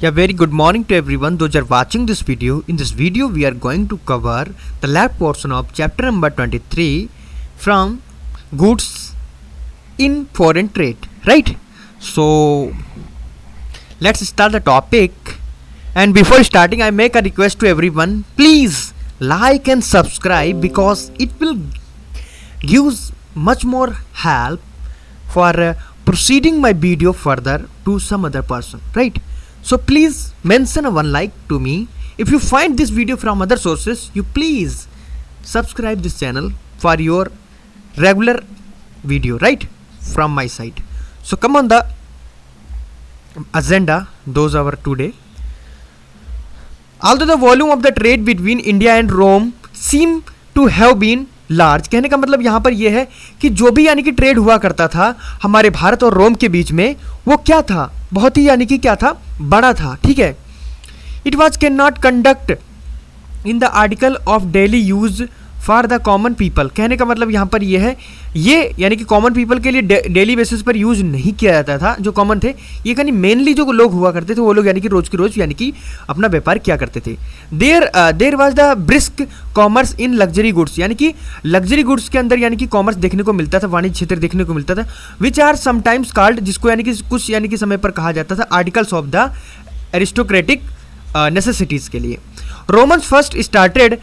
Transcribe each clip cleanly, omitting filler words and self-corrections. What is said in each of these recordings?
Yeah, very good morning to everyone. Those are watching this video. In this video, we are going to cover the lab portion of chapter number 23 from goods in foreign trade. Right? So, let's start the topic. And before starting, I make a request to everyone. Please like and subscribe because it will give much more help for proceeding my video further to some other person. Right? So please mention a one like to me. If you find this video from other sources, you please subscribe this channel for your regular video, right, from my side. So come on the agenda, those are today. Although the volume of the trade between India and Rome seem to have been large, कहने का मतलब यहाँ पर यह है कि जो भी यानी कि ट्रेड हुआ करता था हमारे भारत और रोम के बीच में, वो क्या था, बहुत ही यानी कि क्या था, बड़ा था. ठीक है. It was can not conduct in the article of daily use for the common people. कहने का मतलब यहाँ पर यह है, ये यानी कि कॉमन पीपल के लिए डेली बेसिस पर यूज नहीं किया जाता था. जो कॉमन थे ये यानी मेनली जो लोग हुआ करते थे वो लोग यानी कि रोज के रोज यानी कि अपना व्यापार किया करते थे. There was the brisk commerce in luxury goods, यानी कि लग्जरी गुड्स के अंदर यानी कि कॉमर्स देखने को मिलता था, वाणिज्य क्षेत्र देखने को मिलता था. विच आर समटाइम्स कॉल्ड, जिसको यानी कि कुछ यानी कि समय पर कहा जाता था articles of the aristocratic necessities के लिए. Romans first started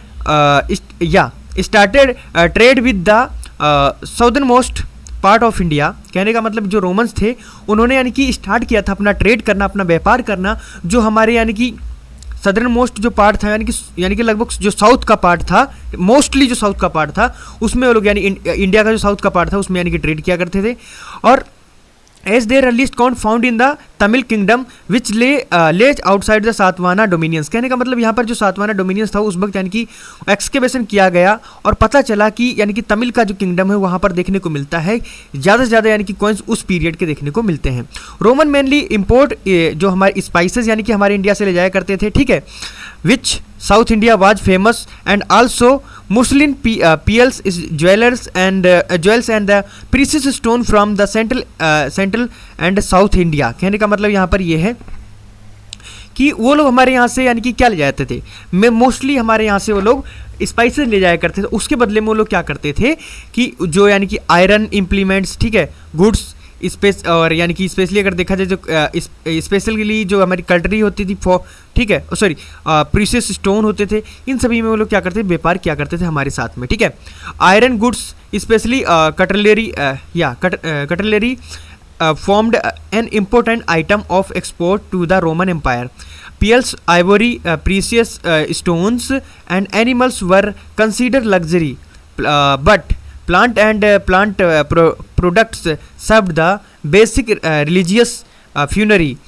trade with the southern most part of India. कहने का मतलब जो रोमन्स थे उन्होंने यानी कि स्टार्ट किया था अपना ट्रेड करना, अपना व्यापार करना, जो हमारे यानी कि सदर्न मोस्ट जो पार्ट था, यानी कि लगभग जो साउथ का पार्ट था, मोस्टली जो साउथ का पार्ट था उसमें वो लोग यानी इंडिया का जो साउथ का पार्ट था उसमें यानी कि ट्रेड किया करते थे. और as their earliest count found in the Tamil kingdom which lies outside the Satavahana dominions. कहने का मतलब यहाँ पर जो सातवाना डोमिनियंस था उस वक्त यानी कि एक्सकेवेशन किया गया और पता चला कि यानी कि तमिल का जो किंगडम है वहाँ पर देखने को मिलता है ज़्यादा से ज़्यादा यानी कि कॉइन्स उस पीरियड के देखने को मिलते हैं. रोमन मेनली इम्पोर्ट जो हमारे स्पाइसेस यानी कि हमारे इंडिया से ले जाया करते थे. ठीक है. विच South India was famous and also muslin, pearls, jewels and the precious stone from the central and South India. कहने का मतलब यहाँ पर ये है कि वो लोग हमारे यहाँ से यानी कि क्या ले जाते थे, मोस्टली हमारे यहाँ से वो लोग स्पाइसेस ले जाया करते थे. उसके बदले में वो लोग क्या करते थे कि जो यानी कि आयरन इम्प्लीमेंट्स, ठीक है, गुड्स स्पेस, और यानी कि स्पेशली अगर देखा जाए जो स्पेशली जो हमारी कल्टरी होती थी फॉर, ठीक है, सॉरी, प्रीशियस स्टोन होते थे, इन सभी में वो लोग क्या करते थे, व्यापार किया करते थे हमारे साथ में. ठीक है. Iron goods specially cutlery formed an important item of export to the Roman Empire. Pearls, ivory, precious stones and animals were considered luxury, but plant products served the basic religious, funerary,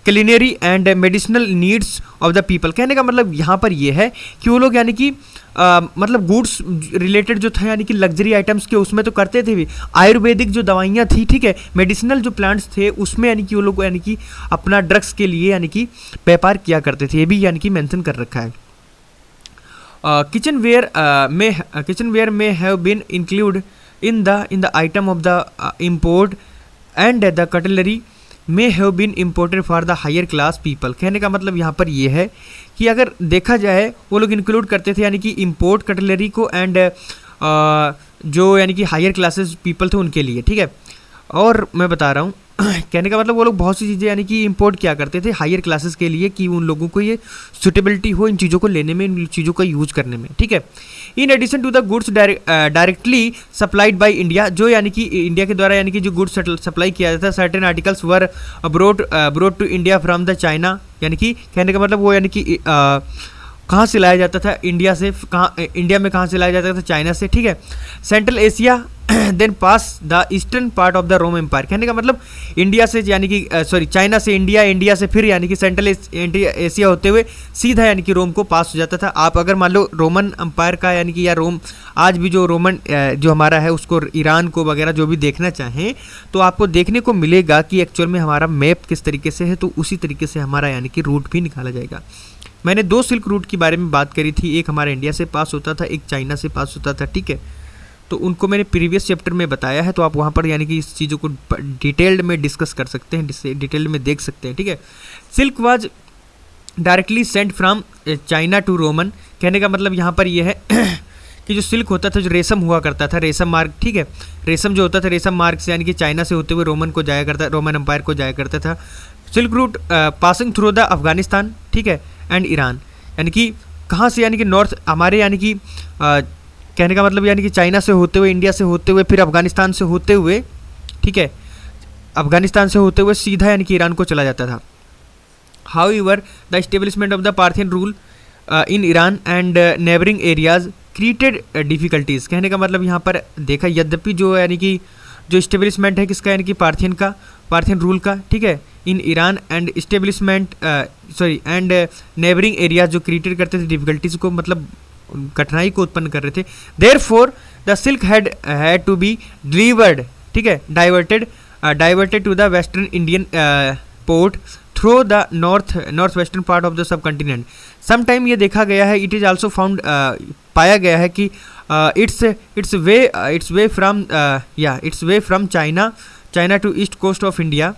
culinary and medicinal needs of the people. कहने का मतलब यहाँ पर ये है कि वो लोग यानी कि मतलब गुड्स रिलेटेड जो था यानी कि लग्जरी आइटम्स के उसमें तो करते थे भी, आयुर्वेदिक जो दवाइयाँ थी, ठीक है, मेडिसिनल जो प्लांट्स थे उसमें यानी कि वो लोग यानी कि अपना ड्रग्स के लिए यानी कि व्यापार किया करते थे. ये भी यानी कि मेंशन कर रखा है. kitchenware may have been included in the item of the import, and the cutlery may have been imported for the higher class people. कहने का मतलब यहाँ पर ये है कि अगर देखा जाए वो लोग इंक्लूड करते थे यानी कि इम्पोर्ट कटलरी को, एंड जो यानी कि हायर क्लासेस पीपल थे उनके लिए. ठीक है. और मैं बता रहा हूँ कहने का मतलब वो लोग बहुत सी चीज़ें यानी कि इंपोर्ट किया करते थे हायर क्लासेस के लिए कि उन लोगों को ये सुटेबिलिटी हो इन चीज़ों को लेने में, इन चीज़ों का यूज करने में. ठीक है. In addition to the goods directly supplied by India, जो यानी कि इंडिया के द्वारा यानी कि जो गुड्स सप्लाई किया जाता है, certain articles were brought to India from the China. यानी कि कहने का मतलब वो यानी कि कहाँ से लाया जाता था, इंडिया से, इंडिया में कहाँ से लाया जाता था, चाइना से. ठीक है. Central Asia then pass the eastern part of the Rome empire. कहने का मतलब इंडिया से यानी कि चाइना से इंडिया, इंडिया से फिर यानी कि सेंट्रल एशिया होते हुए सीधा यानी कि रोम को पास हो जाता था. आप अगर मान लो रोमन एम्पायर का यानी कि या रोम, आज भी जो रोमन जो हमारा है उसको ईरान को वगैरह जो भी देखना चाहें तो आपको देखने को मिलेगा कि एक्चुअल में हमारा मैप किस तरीके से है, तो उसी तरीके से हमारा यानी कि रूट भी निकाला जाएगा. मैंने 2 सिल्क रूट के बारे में बात करी थी, एक हमारा इंडिया से पास होता था, एक चाइना से पास होता था. ठीक है. तो उनको मैंने प्रीवियस चैप्टर में बताया है, तो आप वहाँ पर यानी कि इस चीज़ों को डिटेल्ड में डिस्कस कर सकते हैं, जिससे डिटेल्ड में देख सकते हैं, ठीक है। Silk was directly sent from China to Roman. कहने का मतलब यहाँ पर यह है कि जो सिल्क होता था, जो रेशम हुआ करता था, रेशम मार्ग, ठीक है, रेशम जो होता था रेशम मार्ग से यानी कि चाइना से होते हुए रोमन को जाया करता, रोमन एम्पायर को जाया करता था। Silk route passing through the Afghanistan, ठीक है, एंड ईरान, यानी कि कहाँ से, यानी कि नॉर्थ हमारे, यानी कि कहने का मतलब यानी कि चाइना से होते हुए, इंडिया से होते हुए, फिर अफगानिस्तान से होते हुए, ठीक है, अफगानिस्तान से होते हुए सीधा यानी कि ईरान को चला जाता था। However the establishment of the Parthian rule in Iran and neighbouring areas created difficulties. कहने का मतलब यहाँ पर देखा, यद्यपि जो यानी कि जो इस्टेब्लिशमेंट है किसका, यानी कि पार्थियन का, पार्थियन रूल का, ठीक है, in Iran and establishment sorry and neighbouring areas जो क्रिएटेड करते थे डिफिकल्टीज़ को, मतलब कठिनाई को उत्पन्न कर रहे थे। Therefore the silk had to be delivered, ठीक है, diverted to the western Indian port through the north western part of the subcontinent. Sometime ये देखा गया है, इट इज़ ऑल्सो फाउंड, पाया गया है कि it's way from China to east coast of India.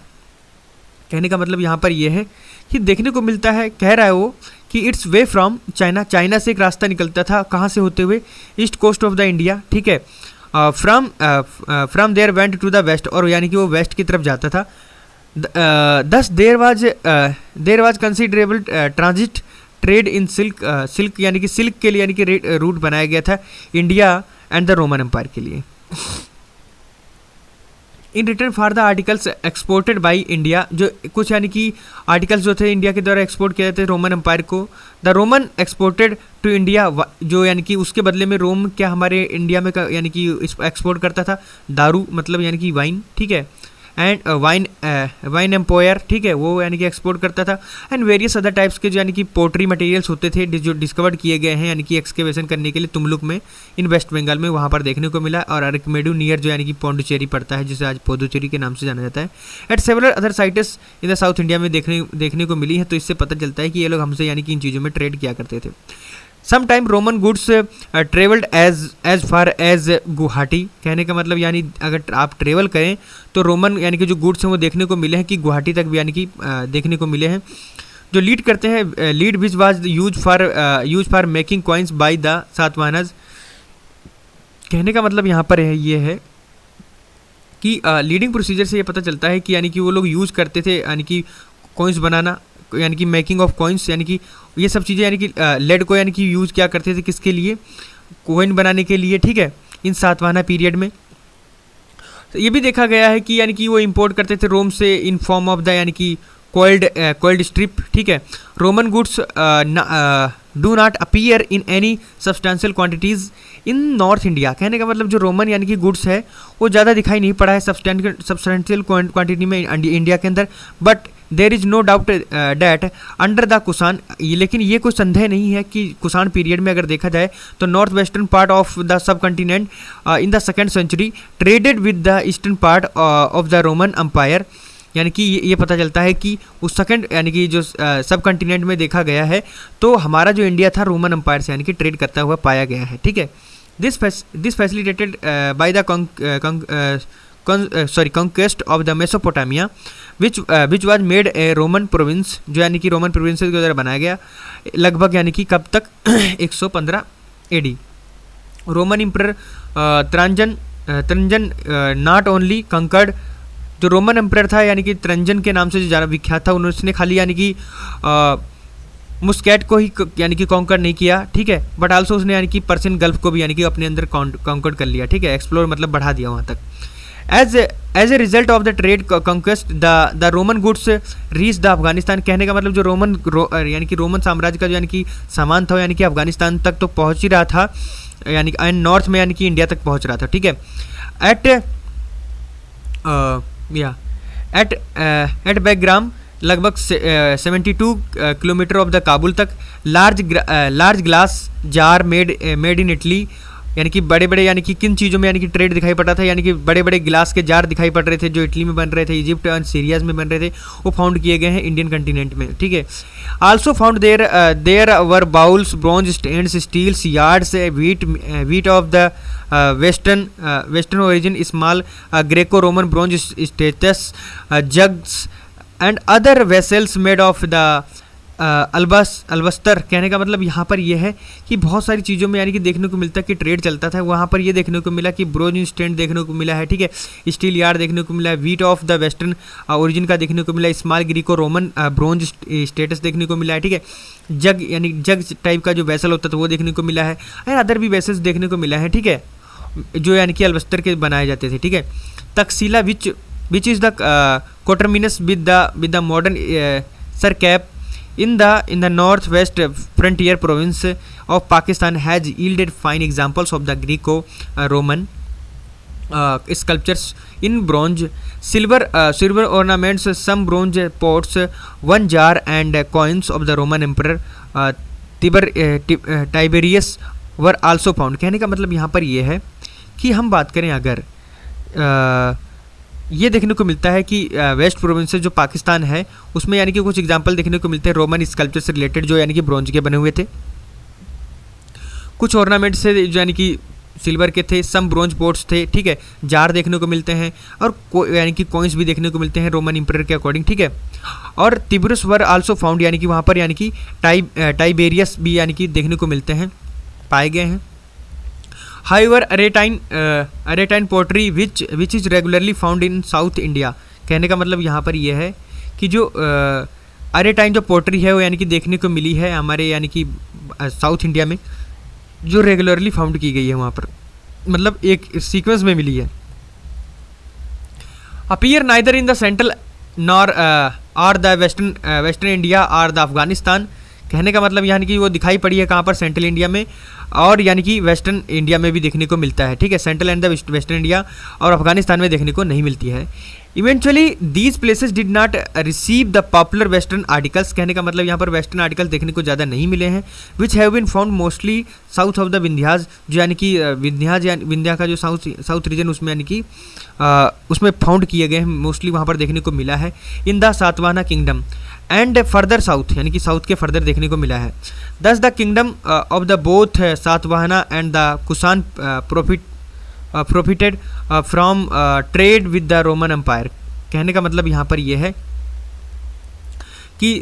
कहने का मतलब यहाँ पर यह है कि देखने को मिलता है, कह रहा है वो कि इट्स वे फ्रॉम चाइना से एक रास्ता निकलता था, कहाँ से होते हुए, east coast of the India, ठीक है, from there went to the west, और यानी कि वो वेस्ट की तरफ जाता था। Thus there was considerable transit trade in silk यानी कि सिल्क के लिए यानी कि रूट बनाया गया था India and the Roman empire के लिए। In return for the articles exported by India, जो कुछ यानी कि आर्टिकल्स जो थे इंडिया के द्वारा एक्सपोर्ट किए जाते थे रोमन एम्पायर को। The Roman exported to India, जो यानी कि उसके बदले में रोम क्या हमारे इंडिया में यानी कि एक्सपोर्ट करता था दारू, मतलब यानी कि वाइन, ठीक है, एंड वाइन एम्पायर, ठीक है, वो यानी कि एक्सपोर्ट करता था। एंड वेरियस अदर टाइप्स के जो यानी कि पोट्री मटेरियल्स होते थे जो डिस्कवर्ड किए गए हैं यानी कि एक्सकेवेशन करने के लिए तुमलुक में, इन वेस्ट बंगाल में, वहाँ पर देखने को मिला। और अरकमेडू नियर जो यानी कि पौंडुचेरी पड़ता है, जिसे आज पुदुचेरी के नाम से जाना जाता है। Eight several other sites in the south India में देखने को मिली है। तो इससे पता चलता है कि ये लोग हमसे यानी कि इन चीज़ों में ट्रेड किया करते थे। Sometime Roman goods travelled as far as Guwahati. कहने का मतलब यानी अगर आप ट्रेवल करें तो रोमन यानी कि जो गुड्स हैं वो देखने को मिले हैं कि गुवाहाटी तक भी यानी कि देखने को मिले हैं। जो लीड करते हैं, lead which was use for making coins by the Satavahanas. कहने का मतलब यहाँ पर ये है कि लीडिंग प्रोसीजर से ये पता चलता है कि यानी कि वो लोग यूज़ करते थे यानी कि कॉइन्स बनाना, यानी कि मेकिंग ऑफ कॉइन्स, यानी कि ये सब चीज़ें यानी कि लेड को यानी कि यूज़ क्या करते थे, किसके लिए, कॉइन बनाने के लिए, ठीक है, इन सातवाहना पीरियड में। तो ये भी देखा गया है कि यानी कि वो इंपोर्ट करते थे रोम से इन फॉर्म ऑफ द यानी कि कोल्ड स्ट्रिप, ठीक है। Roman goods do not appear in any substantial quantities in north India. कहने का मतलब जो रोमन यानी कि गुड्स है वो ज़्यादा दिखाई नहीं पड़ा है सब्सटेंशियल क्वांटिटी में इंडिया के अंदर। But there is no doubt that under the Kushan, लेकिन ये कोई संदेह नहीं है कि कुषाण पीरियड में अगर देखा जाए तो north western part of the subcontinent in the second century traded with the eastern part of the Roman empire. यानी कि ये पता चलता है कि उस सेकेंड यानी कि जो सब कंटिनेंट में देखा गया है तो हमारा जो इंडिया था रोमन अम्पायर से यानी कि ट्रेड करता हुआ पाया गया है, ठीक है। This facilitated by the conquest of the Mesopotamia which was made a Roman province, जो यानी कि रोमन प्रोविंस के द्वारा बनाया गया लगभग यानी कि कब तक 115 AD। Roman emperor Trajan not only conquered, जो रोमन एम्परर था यानी कि त्रंजन के नाम से जो ज़्यादा विख्यात था, उन्होंने खाली यानी कि मुस्कैट को ही यानी कि कॉन्कर नहीं किया, ठीक है, बट आल्सो उसने यानी कि पर्शियन गल्फ को भी यानी कि अपने अंदर कॉन्कर कर लिया, ठीक है, एक्सप्लोर मतलब बढ़ा दिया वहाँ तक। As a result of the trade conquest the Roman goods reach the Afghanistan. कहने का मतलब जो यानी कि रोमन साम्राज्य का जो यानी कि सामान था यानी कि अफगानिस्तान तक तो पहुँच ही रहा था, यानी कि नॉर्थ में यानी कि इंडिया तक पहुँच रहा था, ठीक है। एट बैकग्राम लगभग 72 किलोमीटर ऑफ द काबुल तक large glass jar made in Italy यानी कि बड़े बड़े यानी कि किन चीज़ों में यानी कि ट्रेड दिखाई पड़ रहा था, यानी कि बड़े बड़े गिलास के जार दिखाई पड़ रहे थे जो इटली में बन रहे थे, इजिप्ट और सीरियाज में बन रहे थे, वो फाउंड किए गए हैं इंडियन कंटिनेंट में, ठीक है। Also found there were bowls, bronze stands, steels, yards, weight of the western origin, small Graeco Roman bronze statues, jugs and other vessels made of the alabaster. कहने का मतलब यहाँ पर यह है कि बहुत सारी चीज़ों में यानी कि देखने को मिलता है कि ट्रेड चलता था। वहाँ पर ये देखने को मिला कि ब्रोंज स्टैंड देखने को मिला है, ठीक है, स्टील यार्ड देखने को मिला है, wheat of the western origin का देखने को मिला है, small Greco Roman bronze status देखने को मिला है, ठीक है, जग यानी जग टाइप का जो वेसल होता था वो देखने को मिला है, एंड अदर भी वेसल्स देखने को मिला है, ठीक है, जो यानी कि अल्बस्तर के बनाए जाते थे, ठीक है। Taxila which is the coterminous with the modern Sirkap in the northwest frontier province of Pakistan has yielded fine examples of the Greco-Roman sculptures in bronze, silver ornaments, some bronze pots, one jar and coins of the Roman emperor Tiberius were also found। कहने का मतलब यहाँ पर ये है कि हम बात करें अगर ये देखने को मिलता है कि वेस्ट प्रोविंस से जो पाकिस्तान है उसमें यानी कि कुछ एग्जांपल देखने को मिलते हैं रोमन स्कल्पचर से रिलेटेड जो यानी कि ब्रॉन्ज के बने हुए थे, कुछ ऑर्नामेंट से जो यानी कि सिल्वर के थे, सम ब्रॉन्ज पोर्ट्स थे, ठीक है, जार देखने को मिलते हैं और यानी कि कॉइन्स भी देखने को मिलते हैं रोमन इंपरर के अकॉर्डिंग, ठीक है। और तिब्रुस वर आल्सो फाउंड, यानी कि वहाँ पर यानी कि टाइबेरियस भी यानी कि देखने को मिलते हैं, पाए गए हैं। However, Aretine pottery which is regularly found in South India। कहने का मतलब यहाँ पर यह है कि जो अरेटाइन जो पोट्री है वो यानी कि देखने को मिली है हमारे यानी कि साउथ इंडिया में, जो रेगुलरली फाउंड की गई है वहाँ पर, मतलब एक सीक्वेंस में मिली है। Appear neither in the central nor और द वेस्टर्न इंडिया और द अफगानिस्तान। कहने का मतलब यानी कि वो दिखाई पड़ी है कहाँ पर, सेंट्रल इंडिया में और यानी कि वेस्टर्न इंडिया में भी देखने को मिलता है, ठीक है, central and the western India और अफगानिस्तान में देखने को नहीं मिलती है। Eventually these places did not receive the popular western articles. कहने का मतलब यहाँ पर वेस्टर्न आर्टिकल्स देखने को ज़्यादा नहीं मिले हैं, which have been found mostly south of the Vindhyas, जो यानी कि विंध्या का जो साउथ रीजन उसमें यानी कि उसमें फाउंड किए गए हैं, मोस्टली वहाँ पर देखने को मिला है। In the Satavahana kingdom and further south, यानी कि साउथ के फर्दर देखने को मिला है। दस the kingdom of the both Satavahana and the Kushan profited from trade with the Roman Empire। कहने का मतलब यहाँ पर ये है कि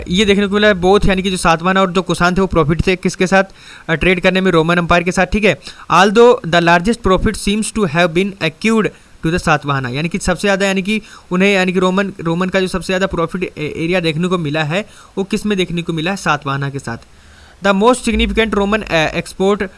ये देखने को मिला है बोथ, यानी कि जो सातवाहना और जो कुसान थे वो प्रॉफिट थे किसके साथ, ट्रेड करने में, रोमन एम्पायर के साथ, ठीक है। Although the largest profit seems to have been accrued to the Satavahana, यानी कि सबसे ज़्यादा यानी कि उन्हें यानी कि रोमन का जो सबसे ज़्यादा प्रॉफिट एरिया देखने को मिला है वो किस में देखने को मिला है, सातवाहना के साथ। The most significant Roman export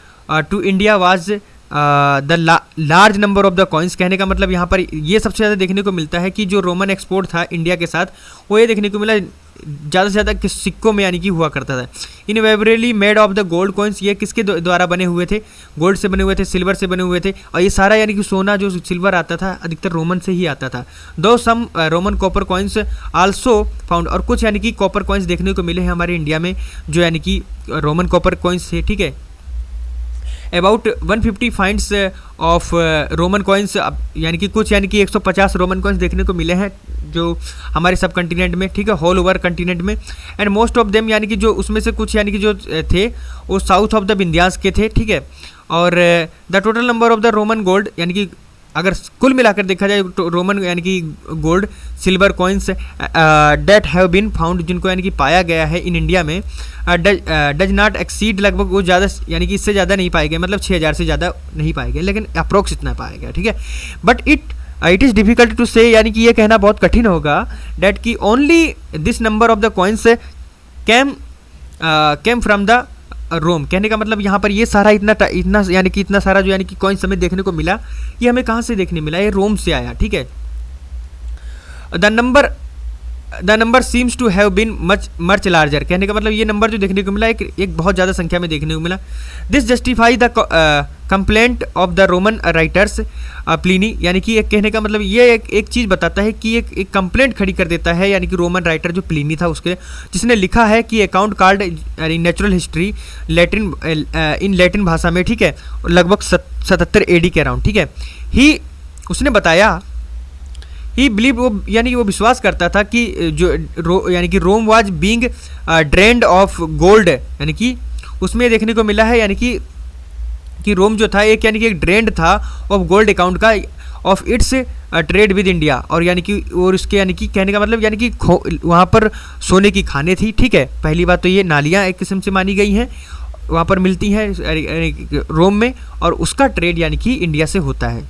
to India was the large number of the coins. कहने का मतलब यहाँ पर ये सबसे ज़्यादा देखने को मिलता है कि जो रोमन एक्सपोर्ट था इंडिया के साथ वो ये देखने को मिला ज़्यादा से ज़्यादा किस सिक्कों में यानी कि हुआ करता था। Invariably made of the gold coins, ये किसके द्वारा बने हुए थे, गोल्ड से बने हुए थे, सिल्वर से बने हुए थे, और ये सारा यानी कि सोना जो सिल्वर आता था अधिकतर रोमन से ही आता था। Though some Roman copper coins also found, और कुछ यानी कि कॉपर कॉइन्स देखने को मिले हैं हमारे इंडिया में जो यानी कि रोमन कॉपर कॉइन्स थे, ठीक है। About 150 finds of Roman coins, यानी कि कुछ यानी कि 150 रोमन कॉइन्स देखने को मिले हैं जो हमारे सब कंटिनेंट में, ठीक है, होल ओवर कंटिनेंट में। एंड मोस्ट ऑफ देम, यानी कि जो उसमें से कुछ यानी कि जो थे वो साउथ ऑफ द विंध्यास के थे, ठीक है। और the total number of the Roman gold, यानी कि अगर कुल मिलाकर देखा जाए तो रोमन यानी कि gold silver coins that have been found, जिनको यानी कि पाया गया है इन इंडिया में, डज नॉट एक्सीड, लगभग वो ज़्यादा यानी कि इससे ज़्यादा नहीं पाए गए, मतलब 6000 से ज़्यादा नहीं पाए गए, लेकिन अप्रोक्स इतना पाया गया, ठीक है। But it is difficult to say, यानी कि ये कहना बहुत कठिन होगा डेट कि only this number of the coins came from the Rome. कहने का मतलब यहाँ पर ये सारा इतना यानी कि इतना सारा जो यानी कि कॉइन्स हमें देखने को मिला, ये हमें कहाँ से देखने मिला, ये रोम से आया, ठीक है। The number the number seems to have been much much larger. कहने का मतलब ये नंबर जो देखने को मिला एक बहुत ज़्यादा संख्या में देखने को मिला। This justify the complaint of the Roman writers Pliny, यानी कि एक कहने का मतलब ये एक चीज़ बताता है कि एक कंप्लेंट खड़ी कर देता है, यानी कि रोमन राइटर जो प्लिनी था उसके, जिसने लिखा है कि account card natural history Latin in Latin भाषा में, ठीक है, लगभग 77 AD के अराउंड, ठीक है। उसने बताया ही बिलीव, वो यानी कि वो विश्वास करता था कि यानी कि Rome was being drained of gold, यानी कि उसमें देखने को मिला है यानी कि रोम जो था एक यानी कि एक ड्रेंड था ऑफ गोल्ड अकाउंट का of its trade with India, और यानी कि और इसके यानी कि कहने का मतलब यानी कि वहाँ पर सोने की खाने थी, ठीक है। पहली बात तो ये नालियाँ एक किस्म से मानी गई हैं, वहाँ पर मिलती हैं रोम में, और उसका ट्रेड यानी कि इंडिया से होता है।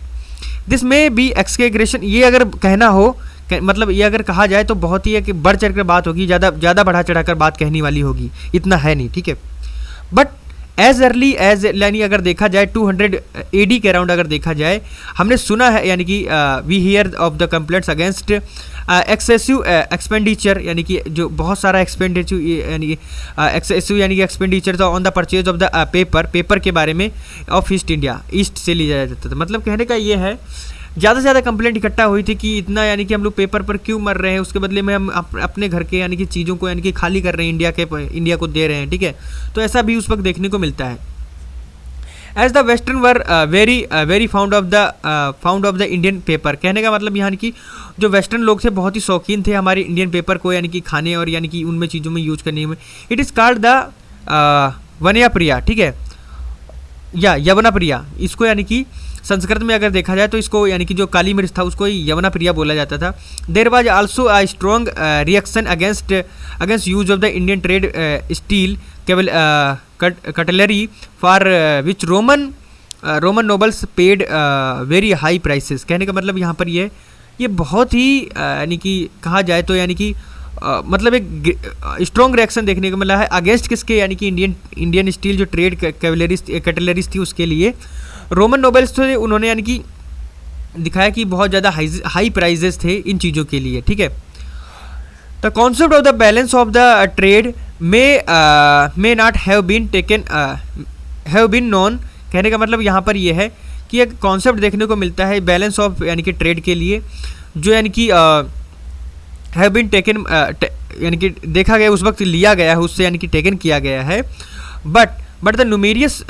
दिस में बी एक्सकेग्रेशन, ये अगर कहना हो मतलब ये अगर कहा जाए तो बहुत ही है कि बढ़ चढ़ कर बात होगी, ज़्यादा बढ़ा चढ़ा कर बात कहने वाली होगी, इतना है नहीं, ठीक है। बट एज अर्ली एज यानी अगर देखा जाए 200 AD के अराउंड अगर देखा जाए, हमने सुना है यानी कि we hear of the complaints against excessive expenditure, यानी कि जो बहुत सारा एक्सपेंडिचर यानी एक्सेसिव यानी कि एक्सपेंडिचर था on the purchase of the paper के बारे में ऑफ ईस्ट इंडिया, ईस्ट से लिया जाता था। मतलब कहने का ये है ज़्यादा से ज़्यादा कंप्लेंट इकट्ठा हुई थी कि इतना यानी कि हम लोग पेपर पर क्यों मर रहे हैं, उसके बदले में हम अपने घर के यानी कि चीज़ों को यानी कि खाली कर रहे हैं, इंडिया को दे रहे हैं, ठीक है। तो ऐसा भी उस वक्त देखने को मिलता है। As the western were very fond of the Indian pepper, कहने का मतलब यानी कि जो वेस्टर्न लोग थे बहुत ही शौकीन थे हमारे इंडियन पेपर को यानी कि खाने और यानी कि उनमें चीज़ों में यूज करने में। इट इज़ कॉल्ड द वनया प्रिया, ठीक है, या यवना प्रिया, इसको यानी कि संस्कृत में अगर देखा जाए तो इसको यानी कि जो काली मिर्च था उसको यवना प्रिया बोला जाता था। There was also a strong reaction against use of the Indian trade steel cutlery for which Roman nobles paid very high prices. कहने का मतलब यहाँ पर ये बहुत ही यानी कि कहा जाए तो यानी कि मतलब एक स्ट्रॉन्ग रिएक्शन देखने को मिला है अगेंस्ट किसके, यानी कि इंडियन स्टील जो ट्रेड कटलरीज थी उसके लिए रोमन नोबल्स थे, उन्होंने यानी कि दिखाया कि बहुत ज़्यादा हाई प्राइजेस थे इन चीज़ों के लिए, ठीक है। The concept of the balance of the trade may not have been known. कहने का मतलब यहाँ पर यह है कि एक कॉन्सेप्ट देखने को मिलता है बैलेंस ऑफ यानी कि ट्रेड के लिए, जो यानी कि हैव बीन टेकन यानी कि देखा गया उस वक्त लिया गया है उससे यानी कि टेकन किया गया है। बट द नुमेरियस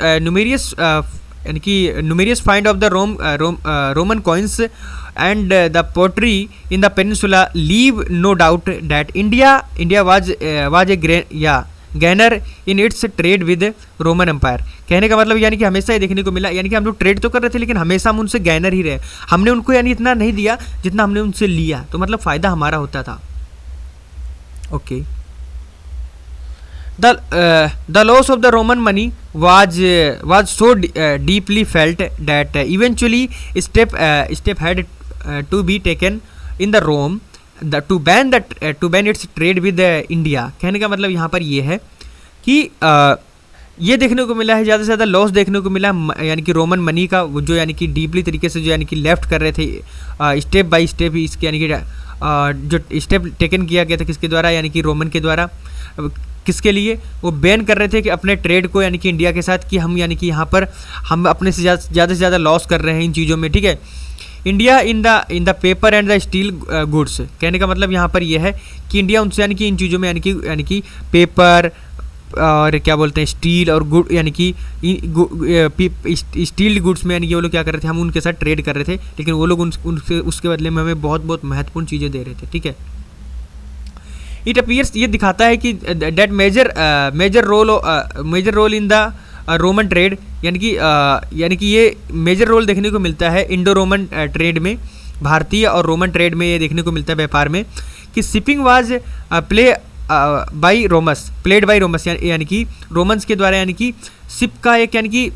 यानी कि numerous find of the Roman coins and the pottery in the peninsula leave no doubt that India was a gainer in its trade with Roman empire. कहने का मतलब यानी कि हमेशा ये देखने को मिला, यानी कि हम लोग ट्रेड तो कर रहे थे लेकिन हमेशा हम उनसे गैनर ही रहे, हमने उनको यानी इतना नहीं दिया जितना हमने उनसे लिया, तो मतलब फ़ायदा हमारा होता था। Okay, the loss of the Roman money was so deeply felt that eventually step had to be taken in the Rome to ban its trade with India। कहने का मतलब यहाँ पर ये है कि ये देखने को मिला है ज़्यादा से ज़्यादा लॉस देखने को मिला यानी कि रोमन मनी का, जो यानी कि डीपली तरीके से जो यानी कि लेफ्ट कर रहे थे स्टेप बाय स्टेप, इसके यानी कि जो स्टेप टेकन किया गया था किसके द्वारा, यानी कि रोमन के द्वारा। किसके लिए वो बैन कर रहे थे कि अपने ट्रेड को यानी कि इंडिया के साथ, कि हम यानी कि यहाँ पर हम अपने से ज़्यादा से ज़्यादा लॉस कर रहे हैं इन चीज़ों में, ठीक है। India in the paper and the steel goods, कहने का मतलब यहाँ पर यह है कि इंडिया उनसे यानी कि इन चीज़ों में यानी कि पेपर और क्या बोलते हैं स्टील और गुड यानी कि स्टील गुड्स में यानी कि वो लोग क्या कर रहे थे, हम उनके साथ ट्रेड कर रहे थे, लेकिन वो लोग उनसे उसके बदले में हमें बहुत बहुत महत्वपूर्ण चीज़ें दे रहे थे, ठीक है। इट अपीयर्स, ये दिखाता है कि that major role in the Roman trade, यानी कि ये मेजर रोल देखने को मिलता है इंडो रोमन ट्रेड में, भारतीय और रोमन ट्रेड में ये देखने को मिलता है व्यापार में, कि shipping was played by rhombus, यानी कि रोमन्स के द्वारा यानी कि शिप का एक यानी कि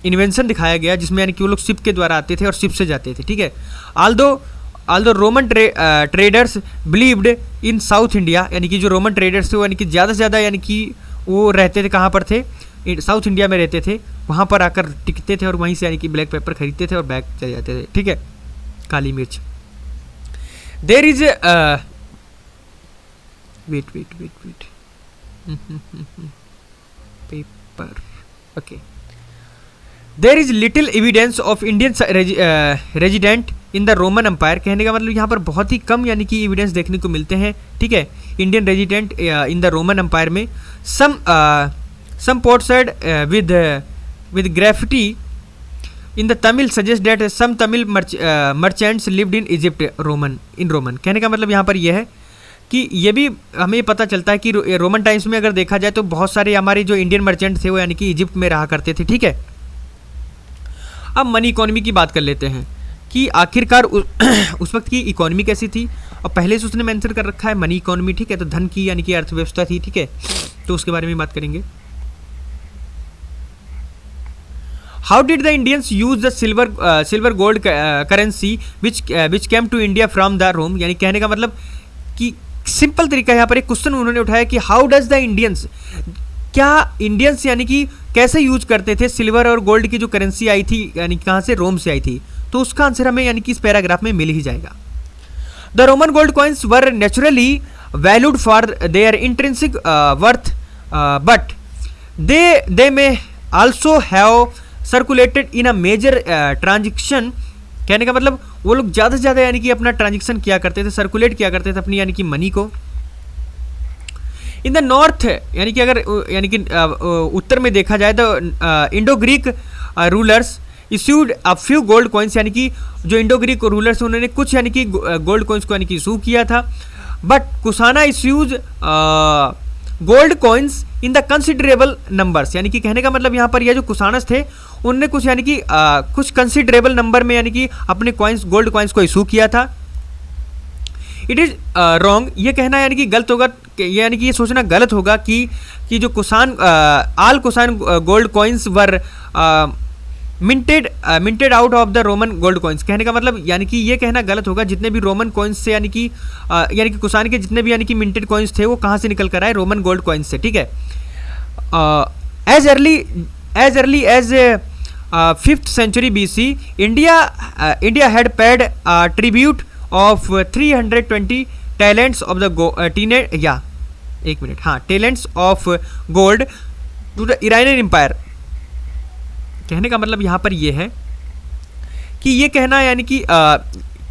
इन्वेंशन दिखाया गया, जिसमें यानी कि वो लोग शिप के द्वारा आते थे और शिप से जाते थे, ठीक है। Aldous Roman traders believed in south India, यानी कि जो रोमन ट्रेडर्स थे वो यानी कि ज़्यादा से ज़्यादा यानी कि वो रहते थे कहाँ पर थे, साउथ इंडिया में रहते थे, वहाँ पर आकर टिकते थे और वहीं से यानी कि ब्लैक पेपर खरीदते थे और बैग चले जाते थे, ठीक है, काली मिर्च। There is wait wait wait wait, pepper, okay. There is little evidence of Indian resident in the Roman empire. कहने का मतलब यहाँ पर बहुत ही कम यानी कि एविडेंस देखने को मिलते हैं, ठीक है, Indian resident in the Roman empire में। Some portrayed with graffiti in the Tamil suggest that some Tamil merchants lived in Egypt Roman in Roman. कहने का मतलब यहाँ पर यह है कि ये भी हमें पता चलता है कि रोमन टाइम्स में अगर देखा जाए तो बहुत सारे हमारे जो इंडियन मर्चेंट थे वो यानी कि इजिप्ट में रहा करते थे, ठीक है। अब मनी इकोनॉमी की बात कर लेते हैं कि आखिरकार उस वक्त की इकोनॉमी कैसी थी। और पहले से उसने मेंशन कर रखा है मनी इकोनॉमी, ठीक है, तो धन की यानी कि अर्थव्यवस्था थी, ठीक है, तो उसके बारे में बात करेंगे। How did the Indians use the silver gold currency which came to India from the Rome. यानी कहने का मतलब कि सिंपल तरीका यहाँ पर एक क्वेश्चन उन्होंने उठाया कि हाउ डज द इंडियंस, क्या इंडियंस यानी कि कैसे यूज करते थे सिल्वर और गोल्ड की जो करेंसी आई थी, यानी कहाँ से, रोम से आई थी। तो उसका आंसर हमें यानी कि इस पैराग्राफ में मिल ही जाएगा। The Roman gold coins were naturally valued for their intrinsic worth but they may also have circulated in a major transaction. कहने का मतलब वो लोग ज़्यादा से ज़्यादा यानी कि अपना ट्रांजेक्शन किया करते थे, सर्कुलेट किया करते थे अपनी यानी कि मनी को। इन द नॉर्थ यानी कि अगर यानी कि उत्तर में देखा जाए तो Indo Greek rulers issued a few gold coins. यानी कि जो इंडो ग्रीक रूलर्स उन्होंने कुछ यानी कि गोल्ड कॉइन्स को यानी कि इशू किया था। But Kushana issues gold coins in the considerable numbers. यानी कि कहने का मतलब यहाँ पर यह जो कुसानस थे उनने कुछ यानी कि कुछ कंसिडरेबल नंबर में यानी कि अपने कॉइन्स, गोल्ड कॉइन्स को इशू किया था। इट इज़ रॉन्ग, ये कहना यानी कि गलत होगा, यानी कि ये सोचना गलत होगा कि जो all Kushan gold coins were minted out of the Roman gold coins. कहने का मतलब यानी कि ये कहना गलत होगा जितने भी रोमन कॉइन्स से यानी कि कुसान के जितने भी यानी कि मिंटेड कॉइन्स थे वो कहाँ से निकल कर आए, रोमन गोल्ड कॉइन्स से, ठीक है। As early as 5th century BC India had paid tribute of 320 talents of the talents of gold to the Iranian empire. कहने का मतलब यहाँ पर ये है कि ये कहना यानी कि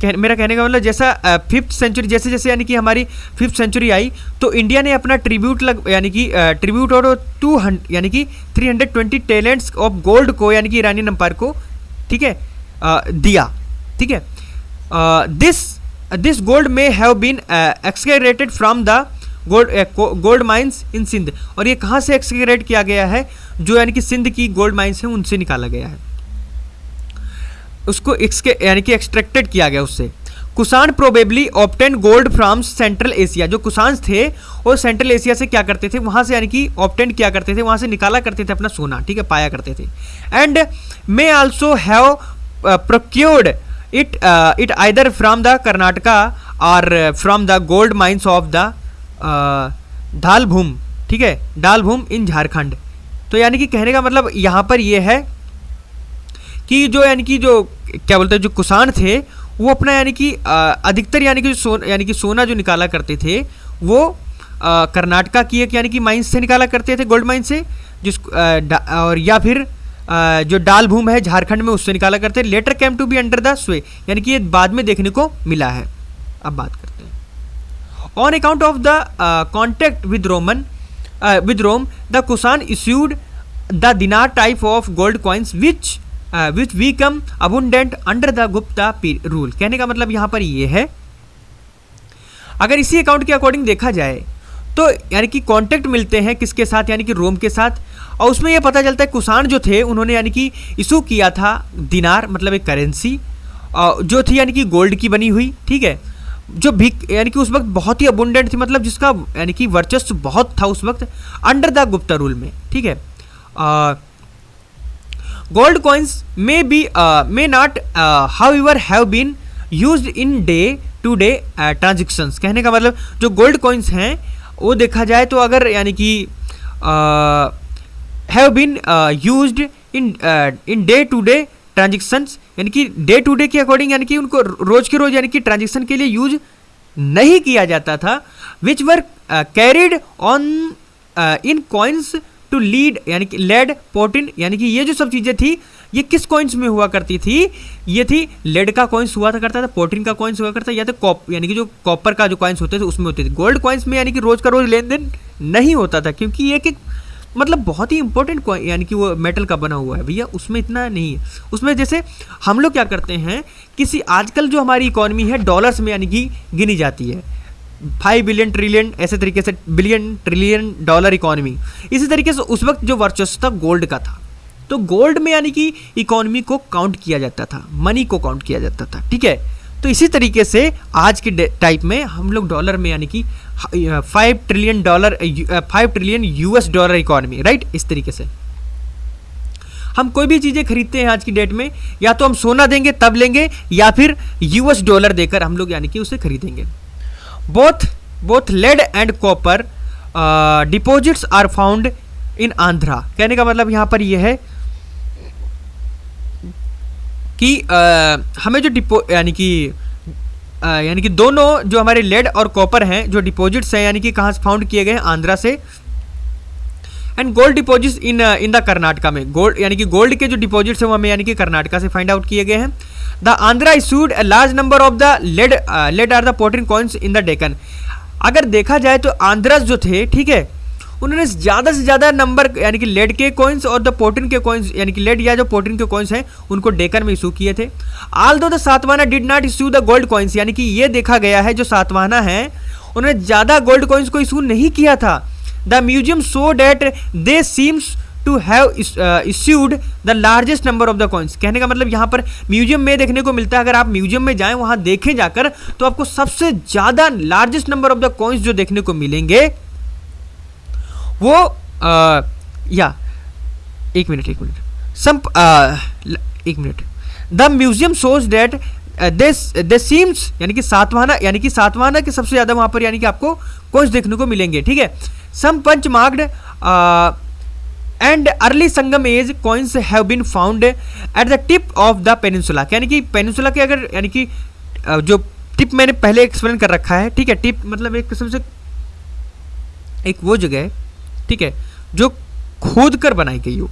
मेरा कहने का मतलब जैसा 5th century जैसे जैसे यानी कि हमारी 5th century आई तो इंडिया ने अपना ट्रिब्यूट यानी कि ट्रिब्यूट और 200 यानी कि 320 टैलेंट्स ऑफ गोल्ड को यानी कि ईरानियन एम्पायर को, ठीक है, दिया, ठीक है। This gold may have been excavated from the gold mines in Sindh. और ये कहाँ से एक्सकेरेट किया गया है, जो यानी कि सिंध की गोल्ड माइंस हैं उनसे निकाला गया है, उसको यानी कि एक्सट्रैक्टेड किया गया उससे। Kushan probably obtain gold from central Asia. जो कुसान थे वो सेंट्रल एशिया से क्या करते थे, वहाँ से यानी कि ऑब्टेन किया करते थे, वहाँ से निकाला करते थे अपना सोना, ठीक है, पाया करते थे। And may also have procured it either from the Karnataka और from the gold mines of the Dhalbhum, ठीक है, डालभूम इन झारखंड। तो यानी कि कहने का मतलब यहाँ पर ये है कि जो यानी कि जो क्या बोलते हैं जो कुसान थे वो अपना यानी कि अधिकतर यानी कि सोना जो निकाला करते थे वो कर्नाटका की एक यानी कि माइंस से निकाला करते थे, गोल्ड माइंस से, और या फिर जो डालभूम है झारखंड में उससे निकाला करते। Later came to be under the sway, यानी कि ये बाद में देखने को मिला है। अब बात करते हैं on account of the contact with Rome the Kushan issued the dinar type of gold coins which become abundant under the Gupta rule. कहने का मतलब यहाँ पर ये है, अगर इसी अकाउंट के अकॉर्डिंग देखा जाए तो यानी कि कॉन्टेक्ट मिलते हैं किसके साथ, यानी कि रोम के साथ, और उसमें यह पता चलता है कुसान जो थे उन्होंने यानी कि इशू किया था दिनार, मतलब एक करेंसी जो थी यानी कि गोल्ड की बनी हुई, ठीक है, जो भी यानी कि उस वक्त बहुत ही अबुंडेंट थी, मतलब जिसका यानी कि वर्चस्व बहुत था उस वक्त अंडर द गुप्ता रूल में, ठीक है। Gold coins may not however have been used in day to day transactions। कहने का मतलब जो गोल्ड कॉइन्स हैं वो देखा जाए तो अगर यानी कि have been used in day to day transactions, यानी कि डे टू डे के अकॉर्डिंग यानी कि उनको रोज के रोज यानी कि ट्रांजेक्शन के लिए यूज नहीं किया जाता था। Which were carried on in coins to lead यानी कि लेड पोर्टिन, यानी कि ये जो सब चीज़ें थी ये किस कॉइन्स में हुआ करती थी, ये थी लेड का कॉइन्स हुआ करता था, पोर्टिन का कॉइन्स हुआ करता, या तो यानी कि जो कॉपर का जो कॉइन्स होते थे उसमें होते थे। गोल्ड कॉइन्स में यानी कि रोज का रोज लेन देन नहीं होता था, क्योंकि ये कि मतलब बहुत ही इंपॉर्टेंट यानी कि वो मेटल का बना हुआ है भैया, उसमें इतना नहीं है। उसमें जैसे हम लोग क्या करते हैं, किसी आजकल जो हमारी इकोनॉमी है डॉलर्स में यानी कि गिनी जाती है, 5 बिलियन ट्रिलियन ऐसे तरीके से बिलियन ट्रिलियन डॉलर इकोनॉमी। इसी तरीके से उस वक्त जो वर्चस्व था गोल्ड का था, तो गोल्ड में यानी कि इकोनॉमी को काउंट किया जाता था, मनी को काउंट किया जाता था, ठीक है। तो इसी तरीके से आज के टाइप में हम लोग डॉलर में यानी कि 5 trillion US dollar economy, right. इस तरीके से हम कोई भी चीज़ें खरीदते हैं आज की डेट में, या तो हम सोना देंगे तब लेंगे, या फिर यूएस डॉलर देकर हम लोग यानी कि उसे खरीदेंगे। Both lead and copper deposits are found in Andhra. कहने का मतलब यहाँ पर यह है कि हमें जो यानी कि दोनों जो हमारे लेड और कॉपर हैं जो डिपॉजिट्स हैं यानी कि कहाँ से फाउंड किए गए हैं, आंध्रा से। And gold deposits in the Karnataka में, गोल्ड यानी कि गोल्ड के जो डिपॉजिट्स हैं वो हमें यानी कि कर्नाटका से फाइंड आउट किए गए हैं। The Andhra issued a large number of the lead are the potin coins in the Deccan. अगर देखा जाए तो आंध्रास जो थे, ठीक है, उन्होंने ज़्यादा से ज़्यादा नंबर यानी कि लेड के कॉइन्स और द पोर्टिन के कॉइन्स यानी कि लेड या जो पोर्टिन के कॉइन्स हैं उनको डेकन में इशू किए थे। Aldous the Satavahana did not issue the gold coins, यानी कि ये देखा गया है जो सातवाहना है उन्होंने ज़्यादा गोल्ड कॉइन्स को इशू नहीं किया था। The museum show that they seems to have issued the largest number of the coins. कहने का मतलब यहाँ पर म्यूजियम में देखने को मिलता है, अगर आप म्यूजियम में जाएं वहाँ देखें जाकर तो आपको सबसे ज़्यादा largest number of the coins जो देखने को मिलेंगे वो या एक minute the museum shows that they seems यानी कि सातवाहना के सबसे ज़्यादा वहाँ पर यानी कि आपको कॉइन्स देखने को मिलेंगे, ठीक है। Some punch marked and early Sangam age coins have been found at the tip of the peninsula. यानी कि पेनिनसुला के अगर यानी कि जो टिप मैंने पहले एक्सप्लेन कर रखा है, ठीक है। टिप मतलब एक किस्म से एक वो जगह है, ठीक है, जो खोद कर बनाई गई हो,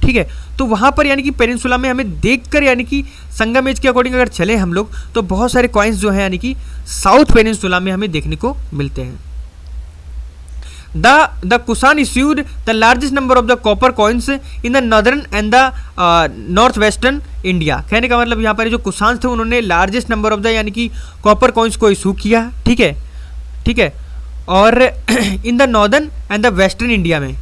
ठीक है। तो वहाँ पर यानी कि पेनिनसुला में हमें देखकर यानी कि संगम एज के अकॉर्डिंग अगर चले हम लोग तो बहुत सारे कॉइन्स जो है यानी कि साउथ पेनिनसुला में हमें देखने को मिलते हैं। The Kusan issued the largest number of the copper coins in the northern and the northwestern India। कहने का मतलब यहाँ पर जो कुसान थे उन्होंने लार्जेस्ट नंबर ऑफ द यानी कि कॉपर कॉइन्स को इशू किया, ठीक है, ठीक है। और in the northern and the western India में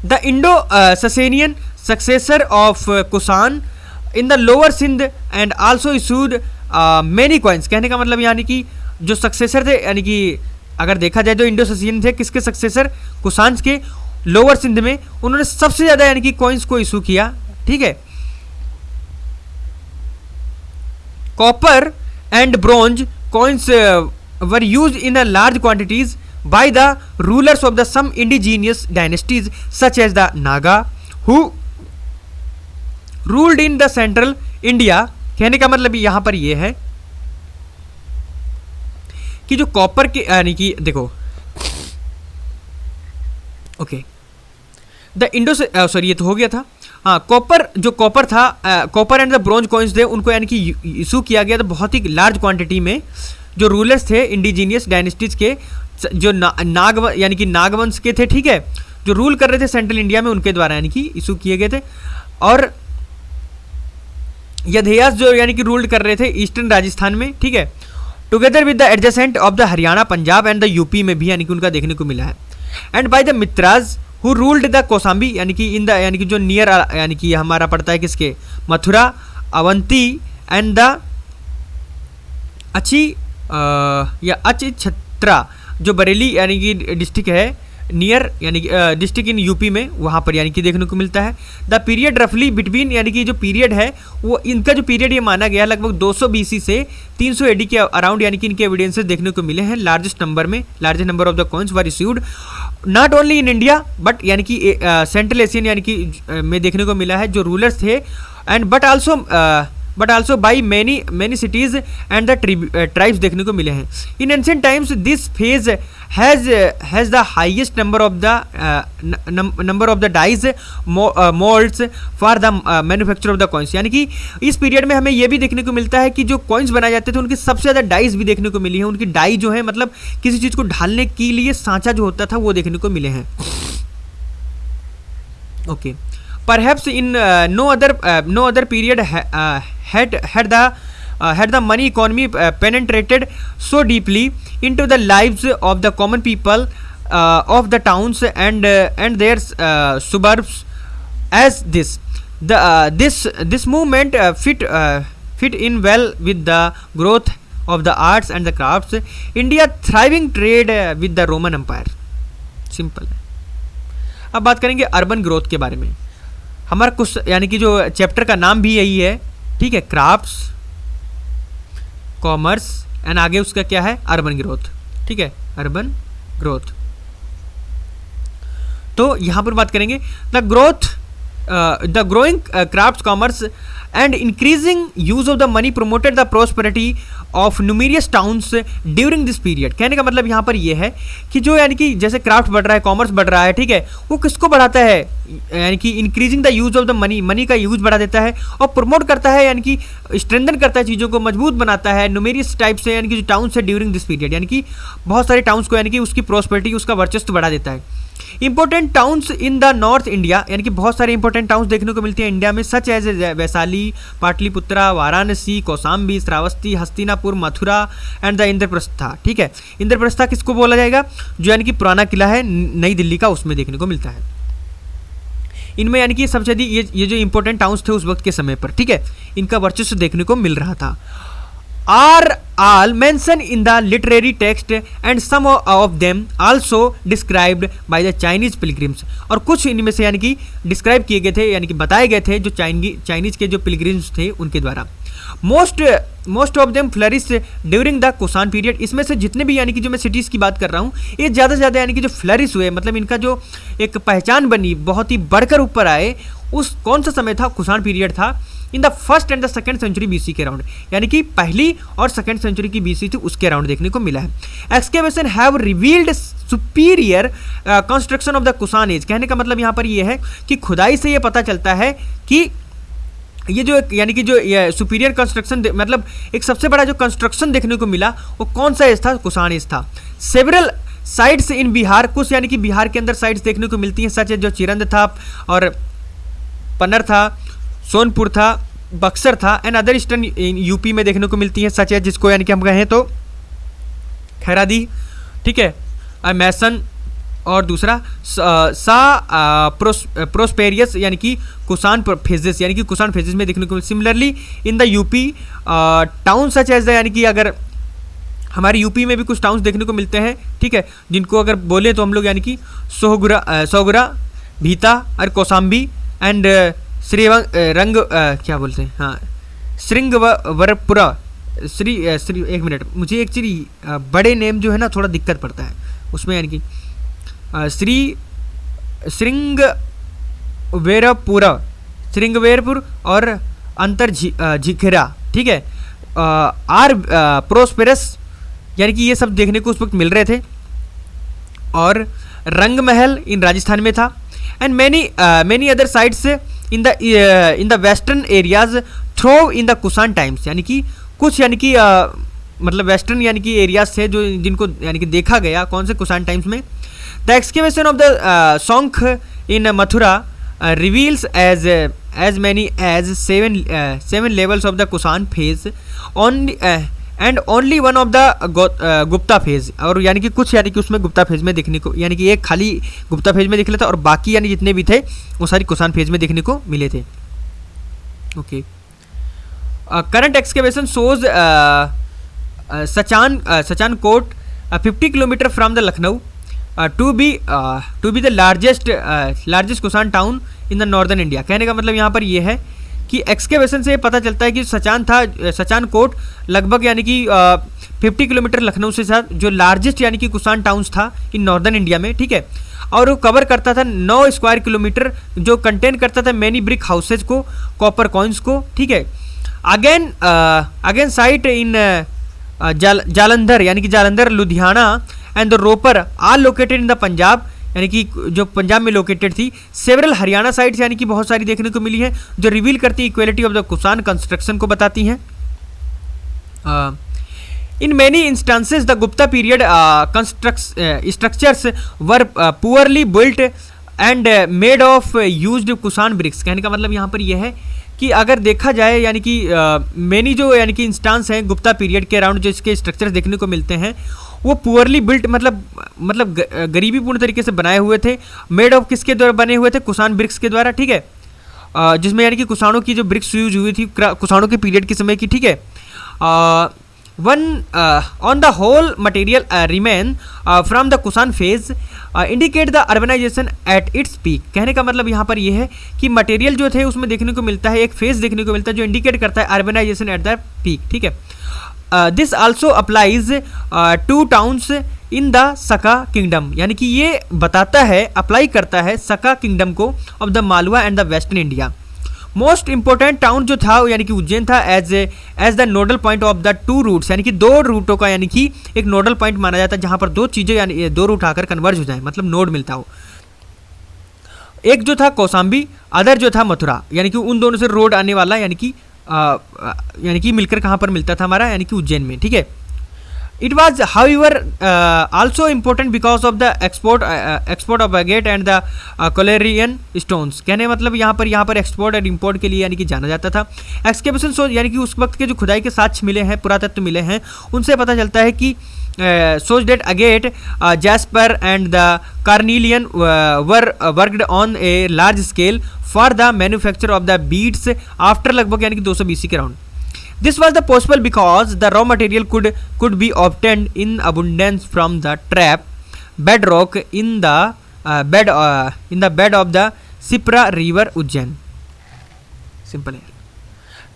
the Indo Sassanian successor of Kushan in the lower Sindh and also issued many coins. कहने का मतलब यानी कि जो सक्सेसर थे यानी कि अगर देखा जाए तो इंडो ससेनियन थे किसके सक्सेसर, कुसान्स के, लोअर सिंध में उन्होंने सबसे ज़्यादा यानी कि कॉइन्स को इशू किया, ठीक है। Copper and bronze coins were used in a large quantities by the rulers of the some indigenous dynasties such as the Naga who ruled in the central India। कहने का मतलब यहाँ पर ये है कि जो कॉपर के यानी कि देखो ओके द इंडो सॉरी ये तो हो गया था, हाँ। कॉपर था, copper and the bronze coins थे उनको यानी कि इशू किया गया था बहुत ही लार्ज क्वांटिटी में। जो रूलर्स थे इंडिजीनियस डायनेस्टीज के, जो यानी कि नागवंश के थे, ठीक है, जो रूल कर रहे थे सेंट्रल इंडिया में उनके द्वारा यानी कि इशू किए गए थे। और यधेयास जो यानी कि रूल्ड कर रहे थे ईस्टर्न राजस्थान में, ठीक है, together with the adjacent of the Haryana, Punjab and the UP में भी यानी कि उनका देखने को मिला है। And by the Mitras who ruled the Kausambi यानी कि इन द यानी कि जो नियर यानी कि हमारा पड़ता है किसके, मथुरा, अवंती एंड द या छत्रा जो बरेली यानी कि डिस्ट्रिक्ट है नियर यानी कि डिस्ट्रिक्ट इन यूपी में, वहाँ पर यानी कि देखने को मिलता है। द पीरियड रफली बिटवीन यानी कि जो पीरियड है वो इनका जो पीरियड ये माना गया लगभग 200 BC से 300 AD के अराउंड यानी कि इनके एविडेंसेस देखने को मिले हैं। Largest number of the coins were issued not only in India but यानी कि सेंट्रल एशियन यानी कि में देखने को मिला है जो रूलर्स थे and but also by many many cities and the tribes देखने को मिले हैं। In ancient times this phase has the highest number of the dies moulds for the manufacture of the coins, यानी कि इस पीरियड में हमें यह भी देखने को मिलता है कि जो कॉइन्स बनाए जाते थे उनकी सबसे ज़्यादा डाइज भी देखने को मिली है। उनकी डाई जो है मतलब किसी चीज़ को ढालने के लिए सांचा जो होता था वो देखने को मिले हैं। Okay, perhaps in no other period had the money economy penetrated so deeply into the lives of the common people of the towns and their suburbs as this. This movement fit in well with the growth of the arts and the crafts. India thriving trade with the Roman Empire. Simple है। अब बात करेंगे urban growth के बारे में। हमारा कुछ यानी कि जो चैप्टर का नाम भी यही है, ठीक है, क्राफ्ट्स, कॉमर्स एंड आगे उसका क्या है, अर्बन ग्रोथ, ठीक है, अर्बन ग्रोथ। तो यहां पर बात करेंगे the growing crafts commerce and increasing use of the money promoted the prosperity of numerous towns during this period. कहने का मतलब यहाँ पर यह है कि जो यानी कि जैसे क्राफ्ट बढ़ रहा है, कॉमर्स बढ़ रहा है, ठीक है, वो किसको बढ़ाता है, यानी कि increasing the use of the money, money का यूज बढ़ा देता है और प्रमोट करता है, यानी कि स्ट्रेंथन करता है, चीज़ों को मजबूत बनाता है न्यूमेरियस टाइप से, यानी कि जो टाउन्स है ड्यूरिंग दिस पीरियड, यानी कि बहुत सारे टाउन्स को यानी कि उसकी प्रोस्पेरिटी, उसका वर्चस्व बढ़ा देता है। Important towns in the north India, यानी कि बहुत सारे इंपॉर्टेंट टाउन्स देखने को मिलती हैं इंडिया में, such as Vaishali, Pataliputra, Varanasi, Kaushambi, Shravasti, Hastinapur, Mathura and the Indraprastha. ठीक है, इंद्रप्रस्था किसको बोला जाएगा, जो यानी कि पुराना किला है नई दिल्ली का, उसमें देखने को मिलता है। इनमें यानी कि सबसे अधिक ये जो इंपॉर्टेंट टाउन्स थे उस वक्त के समय पर, ठीक है, इनका वर्चस्व देखने को मिल रहा था। are all mentioned in the literary text and some of them also described by the Chinese pilgrims। और कुछ इनमें से यानी कि डिस्क्राइब किए गए थे, यानी कि बताए गए थे जो चाइनीज के जो पिलग्रिम्स थे उनके द्वारा। Most of them flourish during the Kushan period. इसमें से जितने भी यानी कि जो मैं सिटीज़ की बात कर रहा हूँ, ये ज़्यादा से ज़्यादा यानी कि जो फ्लरिश हुए, मतलब इनका जो एक पहचान बनी, बहुत ही बढ़कर ऊपर आए, उस कौन सा समय था, कुषाण पीरियड था, in the first and the second century BC के अराउंड, यानी कि पहली और सेकेंड सेंचुरी की बीसी थी उसके अराउंड देखने को मिला है। Excavation have revealed superior construction of the Kushan age. कहने का मतलब यहाँ पर ये है कि खुदाई से ये पता चलता है कि ये जो यानी कि जो सुपीरियर कंस्ट्रक्शन, मतलब एक सबसे बड़ा जो कंस्ट्रक्शन देखने को मिला वो कौन सा एज था, कुषाण एज था। सेवरल साइट्स इन बिहार, कुछ यानी कि बिहार के अंदर साइट्स देखने को मिलती हैं, सच है जो चिरंद था और पन्नर था, सोनपुर था, बक्सर था एंड अदर ईस्टर्न यूपी में देखने को मिलती हैं, सच है जिसको यानी कि हम कहें तो खैरादी, ठीक है, मैसन, और दूसरा प्रोस्पेरियस यानी कि कुषाण फेजेस, यानी कि कुषाण फेजेस में देखने को। Similarly in the UP town such as, यानी कि अगर हमारे यूपी में भी कुछ टाउन्स देखने को मिलते हैं, ठीक है, जिनको अगर बोले तो हम लोग यानी कि सोगुरा, भीता और कौशाम्बी एंड रंग क्या बोलते हैं, हाँ, श्रृंगवरपुरा, श्री एक मिनट, मुझे एक्चुअली बड़े नेम जो है ना थोड़ा दिक्कत पड़ता है उसमें, यानी कि श्रृंगवेरपुर और अंतर झिखरा, ठीक है, आर प्रोस्पेरस, यानी कि ये सब देखने को उस वक्त मिल रहे थे। और रंग महल इन राजस्थान में था and many other sites in the western areas through in the Kushan times, यानी कि कुछ यानी कि मतलब वेस्टर्न यानी कि एरियाज थे जो जिनको यानी कि देखा गया कौन से कुषाण टाइम्स में। The excavation of the Sonkh in Mathura reveals as many as seven levels of the Kushan phase and only one of the Gupta phase. और यानी कि कुछ यानी कि उसमें गुप्ता फेज में देखने को, यानी कि एक खाली गुप्ता फेज में देख लेता और बाकी यानी जितने भी थे वो सारी कुषाण फेज में देखने को मिले थे। Okay, current excavation shows Sachan Kot 50 kilometre from the Lucknow to be the largest Kushan town in the northern India. कहने का मतलब यहाँ पर यह है कि एक्सकेवेशन से पता चलता है कि सचान कोट लगभग यानी कि 50 किलोमीटर लखनऊ से साथ जो लार्जेस्ट यानी कि कुषाण टाउन्स था इन नॉर्दर्न इंडिया में, ठीक है, और वो कवर करता था 9 स्क्वायर किलोमीटर, जो कंटेन करता था मैनी ब्रिक हाउसेज को, कॉपर कॉइन्स को, ठीक है, अगेन साइट इन जालंधर यानी कि Jalandhar, Ludhiana and the Ropar are located in the Punjab, यानी कि जो पंजाब में लोकेटेड थी। सेवरल हरियाणा साइट्स यानी कि बहुत सारी देखने को मिली है जो रिवील करती है equality of the Kushan construction को बताती हैं। In many instances the Gupta period structures were poorly built and made of used Kushan bricks. कहने का मतलब यहाँ पर यह है कि अगर देखा जाए यानी कि मैनी जो यानी कि इंस्टांस हैं गुप्ता पीरियड के अराउंड जो इसके स्ट्रक्चर्स देखने को मिलते हैं वो पुअरली बिल्ट मतलब गरीबीपूर्ण तरीके से बनाए हुए थे। मेड ऑफ किसके द्वारा बने हुए थे? कुसान ब्रिक्स के द्वारा, ठीक है, जिसमें यानी कि कुसानों की जो ब्रिक्स यूज हुई थी कुसानों के पीरियड के समय की, ठीक है। One on the whole material remain from the Kushan phase indicate the urbanisation at its peak. कहने का मतलब यहाँ पर यह है कि मटेरियल जो थे उसमें देखने को मिलता है, एक फेज देखने को मिलता है जो इंडिकेट करता है अर्बनाइजेशन एट द पीक, ठीक है। This also applies two towns in the सका किंगडम, यानी कि ये बताता है, अप्लाई करता है सका किंगडम को of the Malwa and the western India. Most important town जो था यानी कि उज्जैन था as the nodal point of the two routes, यानी कि दो रूटों का यानी कि एक नोडल पॉइंट माना जाता है जहां पर दो चीजें यानी दो रूट आकर कन्वर्ज हो जाए, मतलब नोड मिलता हो। एक जो था कौसाम्बी, अदर जो था मथुरा, यानी कि उन दोनों से रोड आने वाला यानी कि मिलकर कहाँ पर मिलता था हमारा, यानी कि उज्जैन में, ठीक है। It was however also important because of the export of agate and the cornelian stones. कहने मतलब यहाँ पर एक्सपोर्ट और इम्पोर्ट के लिए यानी कि जाना जाता था। एक्सकेवेशन शो यानी कि उस वक्त के जो खुदाई के साक्ष्य मिले हैं, पुरातत्व मिले हैं, उनसे पता चलता है कि shows that agate, jasper and the carnelian were worked on a large scale for the manufacture of the beads after लगभग यानी कि 200 BC के round. This was the possible because the raw material could be obtained in abundance from the trap bedrock in the bed of the Sipra river Ujjain. Simple है।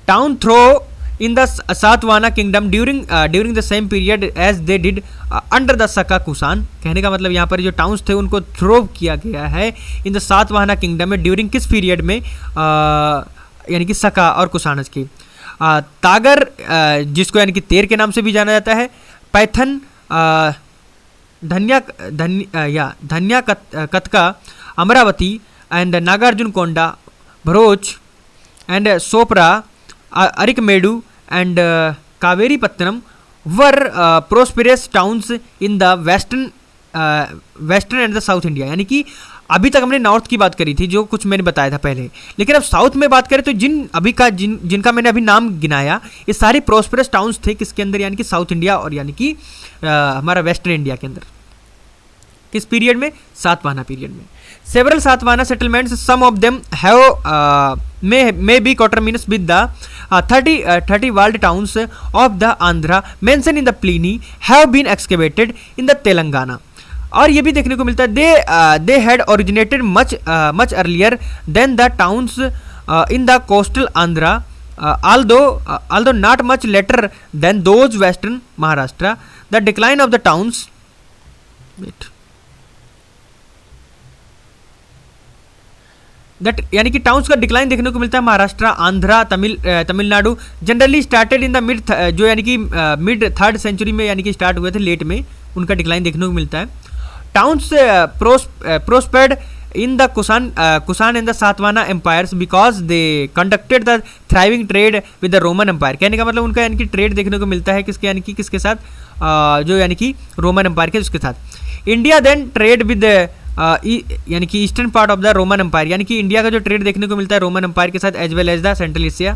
Town throw in the Satvana kingdom during the same period as they did under the Saka Kusan। कहने का मतलब यहाँ पर जो towns थे उनको throw किया गया है इन द सातवाहना किंगडम में, ड्यूरिंग किस पीरियड में? यानी कि सका और कुसानस की। तागर जिसको यानी कि तेर के नाम से भी जाना जाता है, Paithan, Dhanyakataka, Amaravati and Nagarjunakonda, Bharuch and Sopara, Arikamedu and Kaveripattinam were prosperous towns in the western and the south India. यानी कि अभी तक हमने नॉर्थ की बात करी थी जो कुछ मैंने बताया था पहले, लेकिन अब साउथ में बात करें तो जिनका मैंने अभी नाम गिनाया ये सारे प्रोस्पेरस टाउन्स थे किसके अंदर? यानी कि साउथ इंडिया और यानी कि हमारा वेस्टर्न इंडिया के अंदर। किस पीरियड में? सातवाहना पीरियड में। Several Satavahana settlements, some of them have may be coterminous with the 30 walled towns of the Andhra mentioned in the Pliny have been excavated in the Telangana। और ये भी देखने को मिलता है they had originated much earlier than the towns in the coastal Andhra, although not much later than those western Maharashtra। The decline of the towns यानी कि towns का डिक्लाइन देखने को मिलता है Maharashtra, Andhra, Tamil Nadu, generally started in the जो यानी कि मिड 3rd सेंचुरी में यानी कि स्टार्ट हुए थे, लेट में उनका डिक्लाइन देखने को मिलता है। Towns prospered in the Kushan and the Satavahana empires because they conducted the thriving trade with the Roman empire. कहने का मतलब उनका यानी कि ट्रेड देखने को मिलता है किसके, यानी कि किसके साथ? जो यानी कि रोमन एम्पायर के उसके साथ। इंडिया देन ट्रेड विद यानी कि eastern part of the Roman empire, यानी कि इंडिया का जो ट्रेड देखने को मिलता है रोमन एम्पायर के साथ as well as the central Asia.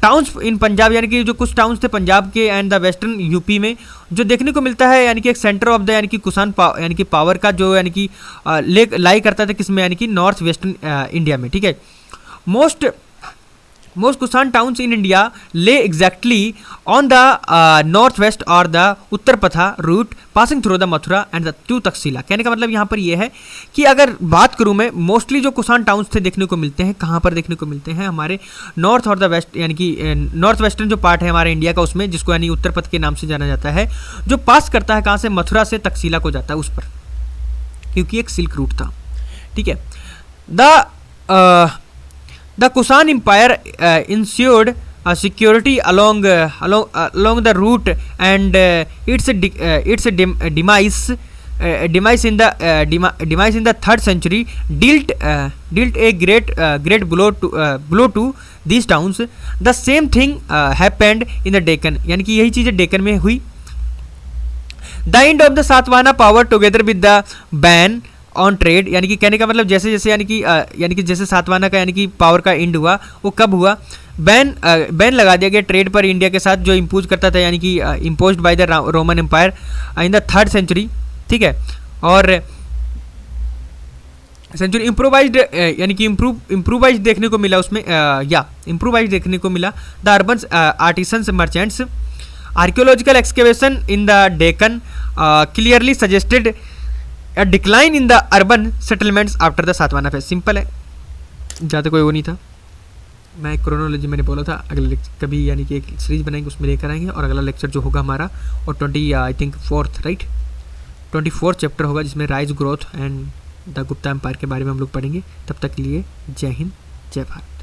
Towns in Punjab, यानी कि जो कुछ टाउन्स थे पंजाब के एंड द वेस्टर्न यूपी में जो देखने को मिलता है यानी कि एक सेंटर ऑफ द यानी कि कुसान यानी कि पावर का जो यानी कि लाई करता था किसमें? यानी कि नॉर्थ वेस्टर्न इंडिया में, ठीक है। Most Kusan towns in India lay exactly on the northwest or the Uttar Patha route passing through the Mathura and the to Taxila। कहने का मतलब यहाँ पर यह है कि अगर बात करूँ मैं मोस्टली जो कुसान टाउन्स थे देखने को मिलते हैं कहाँ पर देखने को मिलते हैं? हमारे नॉर्थ और द वेस्ट यानी कि नॉर्थ वेस्टर्न जो पार्ट है हमारे इंडिया का उसमें, जिसको यानी उत्तर पथ के नाम से जाना जाता है, जो पास करता है कहाँ से? मथुरा से तक्षशिला को जाता है उस पर, क्योंकि एक सिल्क रूट था, ठीक है। The Kusan Empire ensured security along the route, and its demise in the 3rd century dealt a great blow to these towns. The same thing happened in the Deccan, यानी कि यही चीज़ें डेक्कन में हुई. The end of the Satavahana power together with the ban on trade, यानी कि कहने का मतलब जैसे जैसे यानी कि जैसे सातवाना का यानी कि पावर का एंड हुआ, वो कब हुआ, बैन लगा दिया गया ट्रेड पर इंडिया के साथ, जो इम्पोज करता था यानी कि imposed by the Roman empire in the 3rd century. ठीक है. और सेंचुरी इम्प्रोवाइज्ड यानी कि इम्प्रूवाइज देखने को मिला उसमें, इम्प्रूवाइज देखने को मिला. The urban artisans merchants. Archaeological excavation in the Deccan clearly suggested a decline in the urban settlements after the Satavahana phase. Simple है, ज़्यादा कोई वो नहीं था. मैं क्रोनोलॉजी मैंने बोला था अगले कभी यानी कि एक सीरीज बनाएंगे उसमें लेकर आएंगे, और अगला लेक्चर जो होगा हमारा और 24th चैप्टर होगा, जिसमें rise, growth and the Gupta empire के बारे में हम लोग पढ़ेंगे. तब तक के लिए जय हिंद, जय भारत.